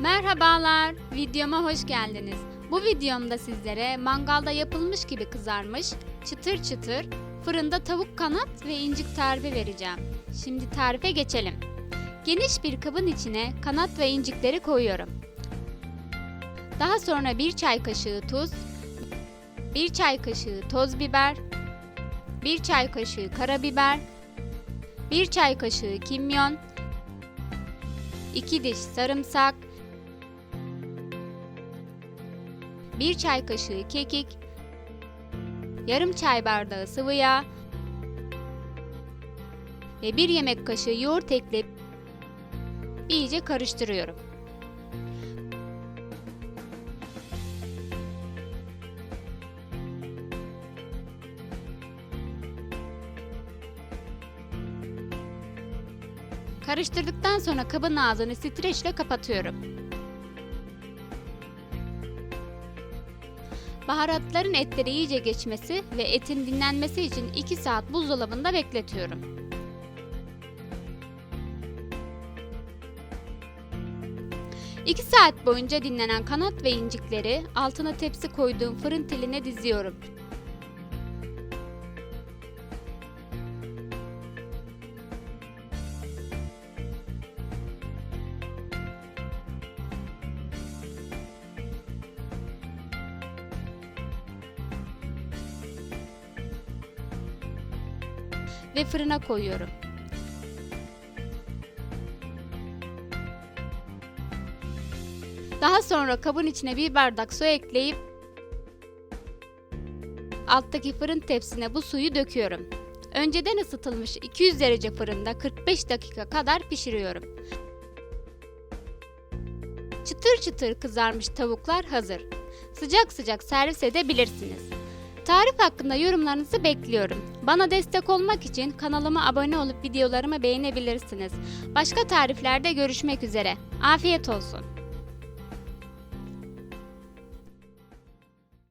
Merhabalar, videoma hoş geldiniz. Bu videomda sizlere mangalda yapılmış gibi kızarmış, çıtır çıtır, fırında tavuk kanat ve incik tarifi vereceğim. Şimdi tarife geçelim. Geniş bir kabın içine kanat ve incikleri koyuyorum. Daha sonra 1 çay kaşığı tuz, 1 çay kaşığı toz biber, 1 çay kaşığı karabiber, 1 çay kaşığı kimyon, 2 diş sarımsak, 1 çay kaşığı kekik, yarım çay bardağı sıvı yağ ve 1 yemek kaşığı yoğurt ekleyip iyice karıştırıyorum. Karıştırdıktan sonra kabın ağzını streçle kapatıyorum. Baharatların etlere iyice geçmesi ve etin dinlenmesi için 2 saat buzdolabında bekletiyorum. İki saat boyunca dinlenen kanat ve incikleri altına tepsi koyduğum fırın teline diziyorum. Ve fırına koyuyorum. Daha sonra kabın içine 1 bardak su ekleyip alttaki fırın tepsisine bu suyu döküyorum. Önceden ısıtılmış 200 derece fırında 45 dakika kadar pişiriyorum. Çıtır çıtır kızarmış tavuklar hazır. Sıcak sıcak servis edebilirsiniz. Tarif hakkında yorumlarınızı bekliyorum. Bana destek olmak için kanalıma abone olup videolarımı beğenebilirsiniz. Başka tariflerde görüşmek üzere. Afiyet olsun.